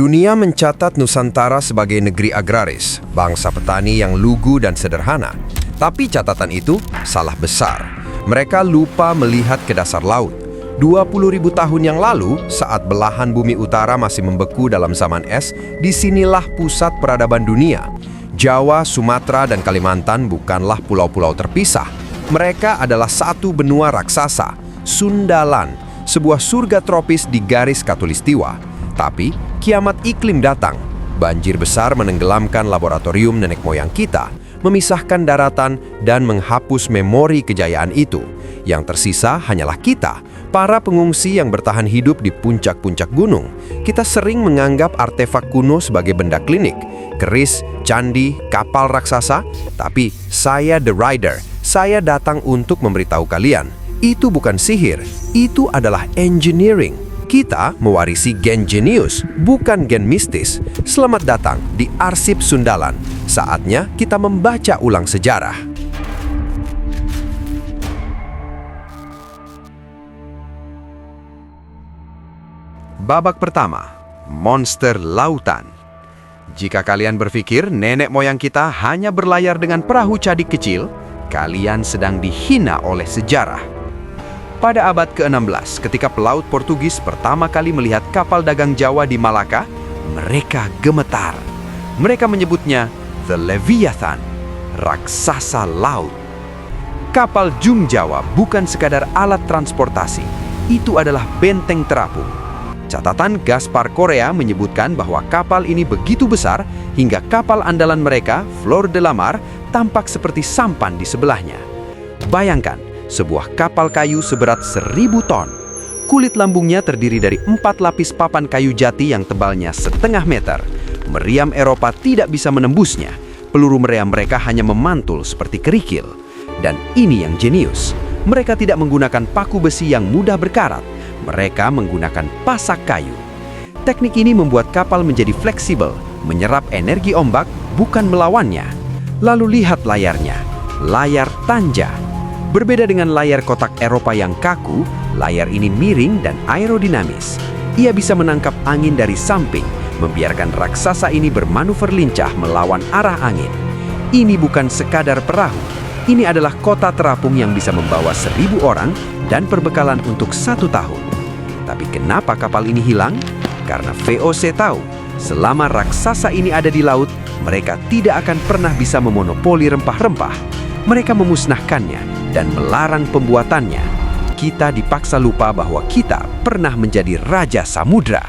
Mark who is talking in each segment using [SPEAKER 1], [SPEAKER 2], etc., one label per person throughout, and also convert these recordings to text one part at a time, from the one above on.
[SPEAKER 1] Dunia mencatat Nusantara sebagai negeri agraris, bangsa petani yang lugu dan sederhana. Tapi catatan itu salah besar. Mereka lupa melihat ke dasar laut. 20.000 tahun yang lalu, saat belahan bumi utara masih membeku dalam zaman es, disinilah pusat peradaban dunia. Jawa, Sumatera, dan Kalimantan bukanlah pulau-pulau terpisah. Mereka adalah satu benua raksasa, Sundaland, sebuah surga tropis di garis Khatulistiwa. Tapi, kiamat iklim datang. Banjir besar menenggelamkan laboratorium nenek moyang kita, memisahkan daratan dan menghapus memori kejayaan itu. Yang tersisa hanyalah kita, para pengungsi yang bertahan hidup di puncak-puncak gunung. Kita sering menganggap artefak kuno sebagai benda klinik, keris, candi, kapal raksasa, tapi saya The Rider. Saya datang untuk memberitahu kalian, itu bukan sihir, itu adalah engineering. Kita mewarisi gen jenius, bukan gen mistis. Selamat datang di Arsip Sundaland. Saatnya kita membaca ulang sejarah. Babak pertama, monster lautan. Jika kalian berpikir nenek moyang kita hanya berlayar dengan perahu cadik kecil, kalian sedang dihina oleh sejarah. Pada abad ke-16, ketika pelaut Portugis pertama kali melihat kapal dagang Jawa di Malaka, mereka gemetar. Mereka menyebutnya The Leviathan, raksasa laut. Kapal Jung Jawa bukan sekadar alat transportasi, itu adalah benteng terapung. Catatan Gaspar Korea menyebutkan bahwa kapal ini begitu besar hingga kapal andalan mereka, Flor de la Mar, tampak seperti sampan di sebelahnya. Bayangkan, sebuah kapal kayu seberat 1.000 ton. Kulit lambungnya terdiri dari 4 lapis papan kayu jati yang tebalnya 0,5 meter. Meriam Eropa tidak bisa menembusnya. Peluru meriam mereka hanya memantul seperti kerikil. Dan ini yang jenius. Mereka tidak menggunakan paku besi yang mudah berkarat. Mereka menggunakan pasak kayu. Teknik ini membuat kapal menjadi fleksibel, menyerap energi ombak, bukan melawannya. Lalu lihat layarnya. Layar tanja. Berbeda dengan layar kotak Eropa yang kaku, layar ini miring dan aerodinamis. Ia bisa menangkap angin dari samping, membiarkan raksasa ini bermanuver lincah melawan arah angin. Ini bukan sekadar perahu, ini adalah kota terapung yang bisa membawa 1.000 orang dan perbekalan untuk 1 tahun. Tapi kenapa kapal ini hilang? Karena VOC tahu, selama raksasa ini ada di laut, mereka tidak akan pernah bisa memonopoli rempah-rempah. Mereka memusnahkannya dan melarang pembuatannya. Kita dipaksa lupa bahwa kita pernah menjadi raja samudra.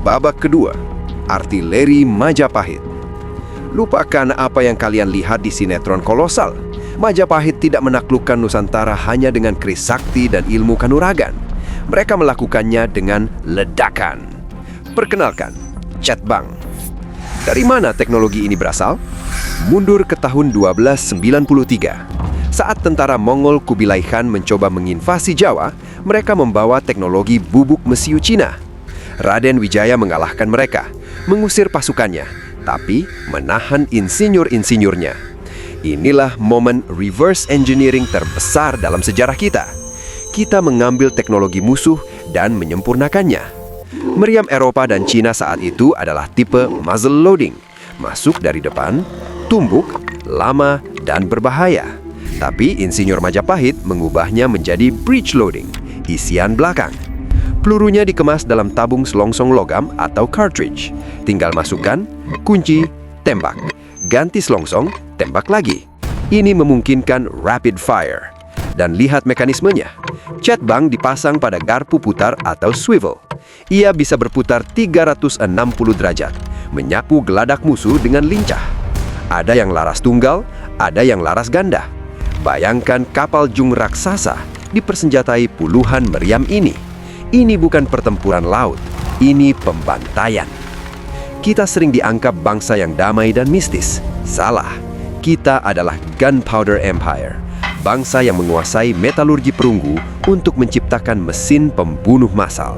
[SPEAKER 1] Babak kedua, artileri Majapahit. Lupakan apa yang kalian lihat di sinetron kolosal. Majapahit tidak menaklukkan Nusantara hanya dengan keris sakti dan ilmu kanuragan. Mereka melakukannya dengan ledakan. Perkenalkan, Cetbang. Dari mana teknologi ini berasal? Mundur ke tahun 1293. Saat tentara Mongol Kubilai Khan mencoba menginvasi Jawa, mereka membawa teknologi bubuk mesiu Cina. Raden Wijaya mengalahkan mereka, mengusir pasukannya, tapi menahan insinyur-insinyurnya. Inilah momen reverse engineering terbesar dalam sejarah kita. Kita mengambil teknologi musuh dan menyempurnakannya. Meriam Eropa dan Cina saat itu adalah tipe muzzle loading, masuk dari depan, tumbuk, lama, dan berbahaya. Tapi insinyur Majapahit mengubahnya menjadi breech loading, isian belakang. Pelurunya dikemas dalam tabung selongsong logam atau cartridge. Tinggal masukkan, kunci, tembak. Ganti selongsong, tembak lagi. Ini memungkinkan rapid fire. Dan lihat mekanismenya. Cetbang dipasang pada garpu putar atau swivel. Ia bisa berputar 360 derajat, menyapu geladak musuh dengan lincah. Ada yang laras tunggal, ada yang laras ganda. Bayangkan kapal Jung raksasa dipersenjatai puluhan meriam ini. Ini bukan pertempuran laut, ini pembantaian. Kita sering dianggap bangsa yang damai dan mistis. Salah, kita adalah Gunpowder Empire. Bangsa yang menguasai metalurgi perunggu untuk menciptakan mesin pembunuh massal.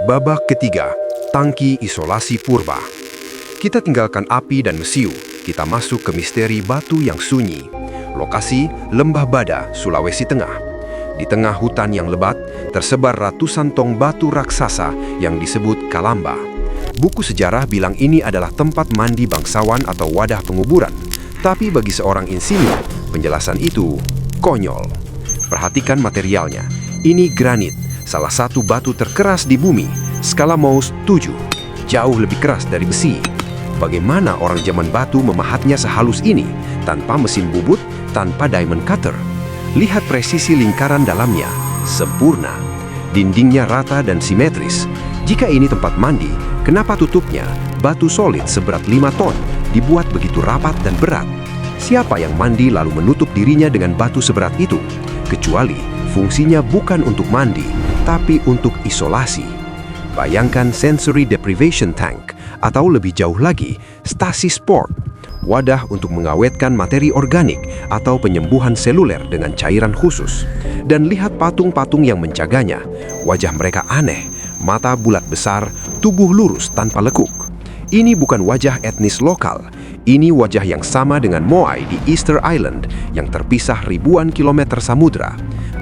[SPEAKER 1] Babak ketiga, tangki isolasi purba.
[SPEAKER 2] Kita tinggalkan api dan mesiu, kita masuk ke misteri batu yang sunyi. Lokasi Lembah Bada, Sulawesi Tengah. Di tengah hutan yang lebat, tersebar ratusan tong batu raksasa yang disebut Kalamba. Buku sejarah bilang ini adalah tempat mandi bangsawan atau wadah penguburan. Tapi bagi seorang insinyur, penjelasan itu konyol. Perhatikan materialnya. Ini granit, salah satu batu terkeras di bumi, skala Mohs 7, jauh lebih keras dari besi. Bagaimana orang zaman batu memahatnya sehalus ini, tanpa mesin bubut, tanpa diamond cutter? Lihat presisi lingkaran dalamnya, sempurna. Dindingnya rata dan simetris. Jika ini tempat mandi, kenapa tutupnya, batu solid seberat 5 ton, dibuat begitu rapat dan berat? Siapa yang mandi lalu menutup dirinya dengan batu seberat itu? Kecuali fungsinya bukan untuk mandi, tapi untuk isolasi. Bayangkan sensory deprivation tank, atau lebih jauh lagi, stasi sport, wadah untuk mengawetkan materi organik atau penyembuhan seluler dengan cairan khusus. Dan lihat patung-patung yang menjaganya. Wajah mereka aneh, mata bulat besar, tubuh lurus tanpa lekuk. Ini bukan wajah etnis lokal. Ini wajah yang sama dengan Moai di Easter Island yang terpisah ribuan kilometer samudra.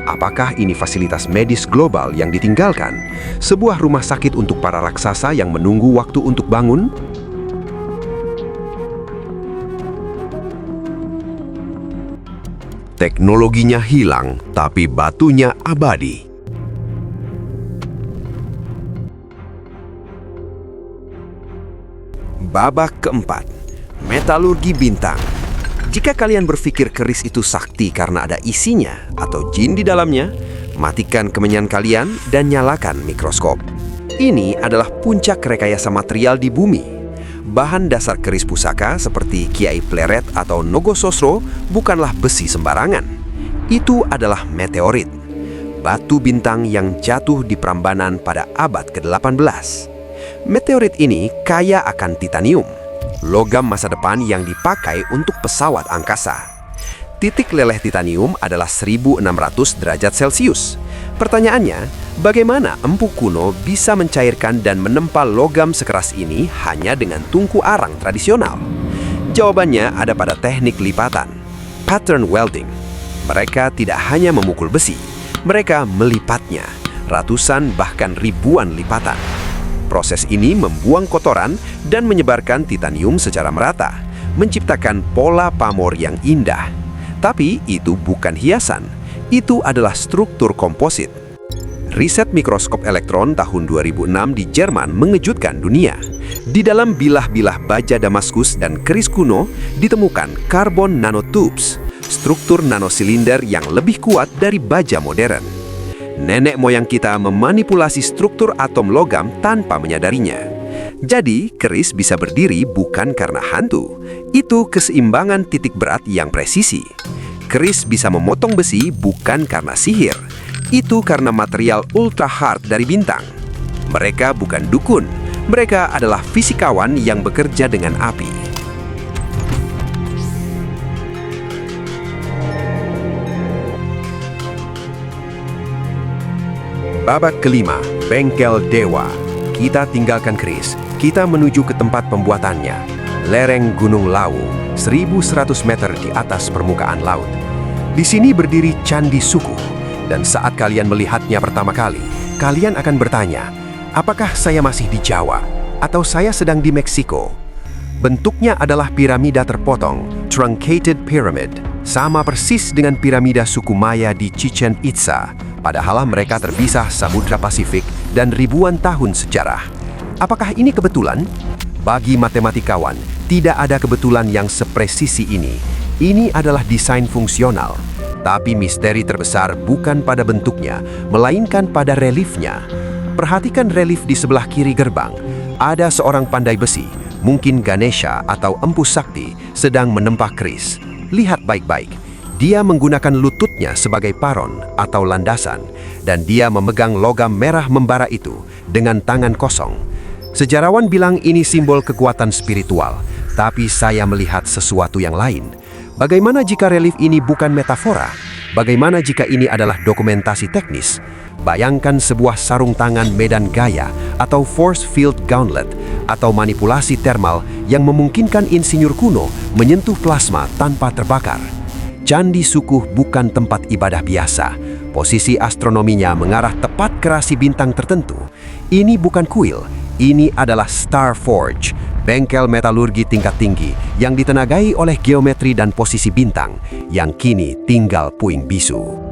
[SPEAKER 2] Apakah ini fasilitas medis global yang ditinggalkan? Sebuah rumah sakit untuk para raksasa yang menunggu waktu untuk bangun? Teknologinya hilang, tapi batunya abadi.
[SPEAKER 1] Babak keempat, metalurgi bintang. Jika kalian berpikir keris itu sakti karena ada isinya atau jin di dalamnya, matikan kemenyan kalian dan nyalakan mikroskop. Ini adalah puncak rekayasa material di bumi. Bahan dasar keris pusaka seperti Kiai Pleret atau Nogososro bukanlah besi sembarangan. Itu adalah meteorit, batu bintang yang jatuh di Prambanan pada abad ke-18. Meteorit ini kaya akan titanium, logam masa depan yang dipakai untuk pesawat angkasa. Titik leleh titanium adalah 1600 derajat Celcius. Pertanyaannya, bagaimana Empu kuno bisa mencairkan dan menempa logam sekeras ini hanya dengan tungku arang tradisional? Jawabannya ada pada teknik lipatan, pattern welding. Mereka tidak hanya memukul besi, mereka melipatnya, ratusan bahkan ribuan lipatan. Proses ini membuang kotoran dan menyebarkan titanium secara merata, menciptakan pola pamor yang indah. Tapi itu bukan hiasan, itu adalah struktur komposit. Riset mikroskop elektron tahun 2006 di Jerman mengejutkan dunia. Di dalam bilah-bilah baja Damaskus dan keris kuno ditemukan carbon nanotubes, struktur nanosilinder yang lebih kuat dari baja modern. Nenek moyang kita memanipulasi struktur atom logam tanpa menyadarinya. Jadi, keris bisa berdiri bukan karena hantu. Itu keseimbangan titik berat yang presisi. Keris bisa memotong besi bukan karena sihir. Itu karena material ultra hard dari bintang. Mereka bukan dukun. Mereka adalah fisikawan yang bekerja dengan api. Babak kelima, bengkel dewa. Kita tinggalkan keris, kita menuju ke tempat pembuatannya. Lereng Gunung Lawu, 1100 meter di atas permukaan laut. Di sini berdiri Candi Sukuh, dan saat kalian melihatnya pertama kali, kalian akan bertanya, apakah saya masih di Jawa, atau saya sedang di Meksiko? Bentuknya adalah piramida terpotong, truncated pyramid, sama persis dengan piramida suku Maya di Chichen Itza. Padahal mereka terpisah Samudra Pasifik dan ribuan tahun sejarah. Apakah ini kebetulan? Bagi matematikawan, tidak ada kebetulan yang sepresisi ini. Ini adalah desain fungsional. Tapi misteri terbesar bukan pada bentuknya, melainkan pada reliefnya. Perhatikan relief di sebelah kiri gerbang. Ada seorang pandai besi, mungkin Ganesha atau Empu Sakti, sedang menempah keris. Lihat baik-baik. Dia menggunakan lututnya sebagai paron atau landasan, dan dia memegang logam merah membara itu dengan tangan kosong. Sejarawan bilang ini simbol kekuatan spiritual, tapi saya melihat sesuatu yang lain. Bagaimana jika relief ini bukan metafora? Bagaimana jika ini adalah dokumentasi teknis?
[SPEAKER 2] Bayangkan sebuah sarung tangan medan gaya atau force field gauntlet atau manipulasi thermal yang memungkinkan insinyur kuno menyentuh plasma tanpa terbakar. Candi Sukuh bukan tempat ibadah biasa. Posisi astronominya mengarah tepat ke rasi bintang tertentu. Ini bukan kuil, ini adalah Star Forge, bengkel metalurgi tingkat tinggi yang ditenagai oleh geometri dan posisi bintang yang kini tinggal puing bisu.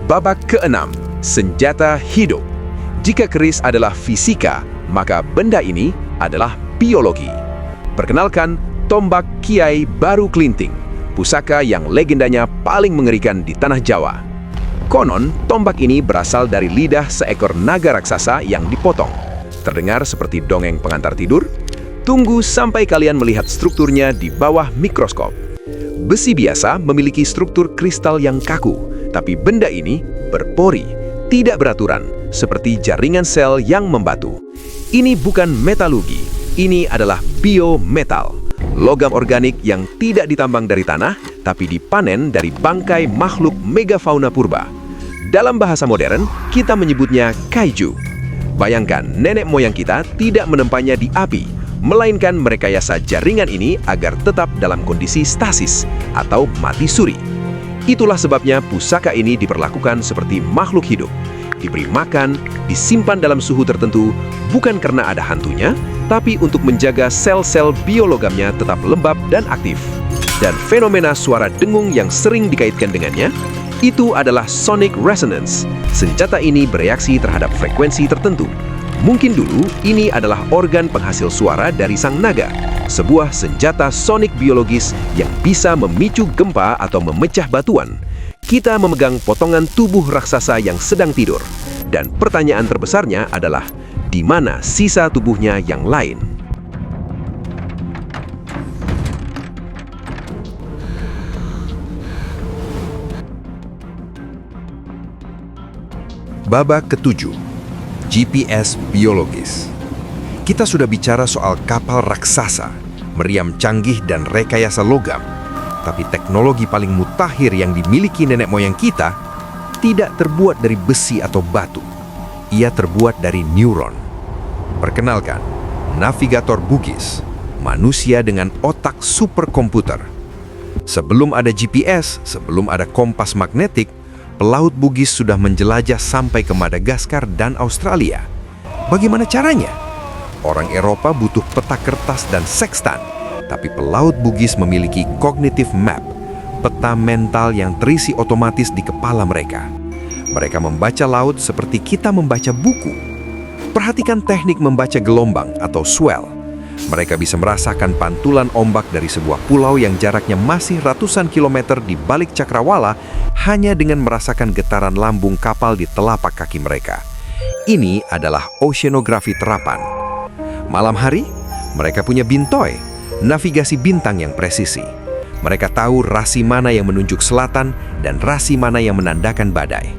[SPEAKER 1] Babak ke-6, senjata hidup. Jika keris adalah fisika, maka benda ini adalah biologi. Perkenalkan, tombak Kiai Baru Klinting, pusaka yang legendanya paling mengerikan di tanah Jawa. Konon, tombak ini berasal dari lidah seekor naga raksasa yang dipotong. Terdengar seperti dongeng pengantar tidur? Tunggu sampai kalian melihat strukturnya di bawah mikroskop. Besi biasa memiliki struktur kristal yang kaku, tapi benda ini berpori, tidak beraturan, seperti jaringan sel yang membatu. Ini bukan metalurgi, ini adalah biometal, logam organik yang tidak ditambang dari tanah, tapi dipanen dari bangkai makhluk megafauna purba. Dalam bahasa modern, kita menyebutnya kaiju. Bayangkan, nenek moyang kita tidak menempanya di api, melainkan merekayasa jaringan ini agar tetap dalam kondisi stasis atau mati suri. Itulah sebabnya pusaka ini diperlakukan seperti makhluk hidup. Diberi makan, disimpan dalam suhu tertentu, bukan karena ada hantunya, tapi untuk menjaga sel-sel biologamnya tetap lembab dan aktif. Dan fenomena suara dengung yang sering dikaitkan dengannya, itu adalah sonic resonance. Senjata ini bereaksi terhadap frekuensi tertentu. Mungkin dulu ini adalah organ penghasil suara dari sang naga, sebuah senjata sonik biologis yang bisa memicu gempa atau memecah batuan. Kita memegang potongan tubuh raksasa yang sedang tidur, dan pertanyaan terbesarnya adalah, di mana sisa tubuhnya yang lain?
[SPEAKER 2] Babak ke-7, GPS biologis. Kita sudah bicara soal kapal raksasa, meriam canggih dan rekayasa logam. Tapi teknologi paling mutakhir yang dimiliki nenek moyang kita tidak terbuat dari besi atau batu. Ia terbuat dari neuron. Perkenalkan, navigator Bugis, manusia dengan otak superkomputer. Sebelum ada GPS, sebelum ada kompas magnetik, pelaut Bugis sudah menjelajah sampai ke Madagaskar dan Australia. Bagaimana caranya? Orang Eropa butuh peta kertas dan sextant, tapi pelaut Bugis memiliki cognitive map, peta mental yang terisi otomatis di kepala mereka. Mereka membaca laut seperti kita membaca buku. Perhatikan teknik membaca gelombang atau swell. Mereka bisa merasakan pantulan ombak dari sebuah pulau yang jaraknya masih ratusan kilometer di balik cakrawala hanya dengan merasakan getaran lambung kapal di telapak kaki mereka. Ini adalah oceanografi terapan. Malam hari, mereka punya bintoi, navigasi bintang yang presisi. Mereka tahu rasi mana yang menunjuk selatan dan rasi mana yang menandakan badai.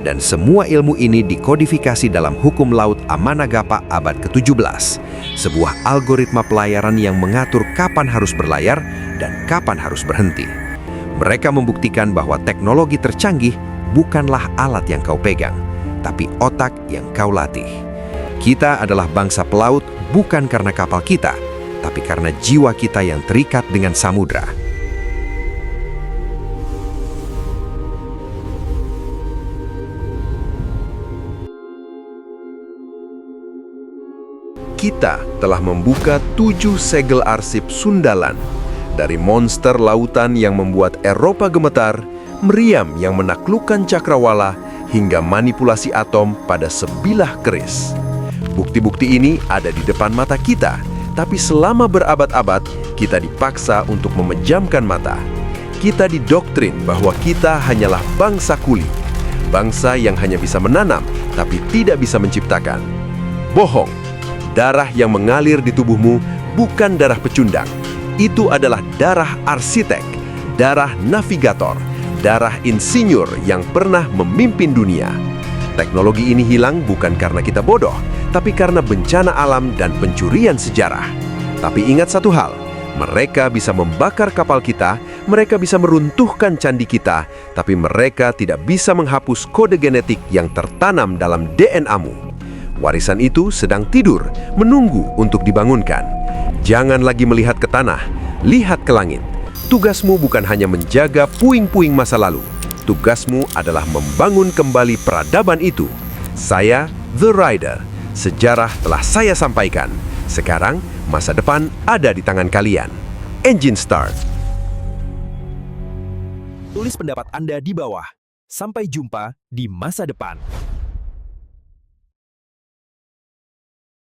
[SPEAKER 2] Dan semua ilmu ini dikodifikasi dalam hukum laut Amanagapa abad ke-17, sebuah algoritma pelayaran yang mengatur kapan harus berlayar dan kapan harus berhenti. Mereka membuktikan bahwa teknologi tercanggih bukanlah alat yang kau pegang, tapi otak yang kau latih. Kita adalah bangsa pelaut bukan karena kapal kita, tapi karena jiwa kita yang terikat dengan samudra.
[SPEAKER 1] Kita telah membuka 7 segel arsip Sundalan, dari monster lautan yang membuat Eropa gemetar, meriam yang menaklukkan cakrawala, hingga manipulasi atom pada sebilah keris. Bukti-bukti ini ada di depan mata kita, tapi selama berabad-abad, kita dipaksa untuk memejamkan mata. Kita didoktrin bahwa kita hanyalah bangsa kuli, bangsa yang hanya bisa menanam, tapi tidak bisa menciptakan. Bohong! Darah yang mengalir di tubuhmu bukan darah pecundang. Itu adalah darah arsitek, darah navigator, darah insinyur yang pernah memimpin dunia. Teknologi ini hilang bukan karena kita bodoh, tapi karena bencana alam dan pencurian sejarah.
[SPEAKER 2] Tapi ingat satu hal, mereka bisa membakar kapal kita, mereka bisa meruntuhkan candi kita, tapi mereka tidak bisa menghapus kode genetik yang tertanam dalam DNA-mu. Warisan itu sedang tidur, menunggu untuk dibangunkan. Jangan lagi melihat ke tanah, lihat ke langit. Tugasmu bukan hanya menjaga puing-puing masa lalu. Tugasmu adalah membangun kembali peradaban itu. Saya, The Rider. Sejarah telah saya sampaikan. Sekarang, masa depan ada di tangan kalian. Engine start.
[SPEAKER 3] Tulis pendapat Anda di bawah. Sampai jumpa di masa depan.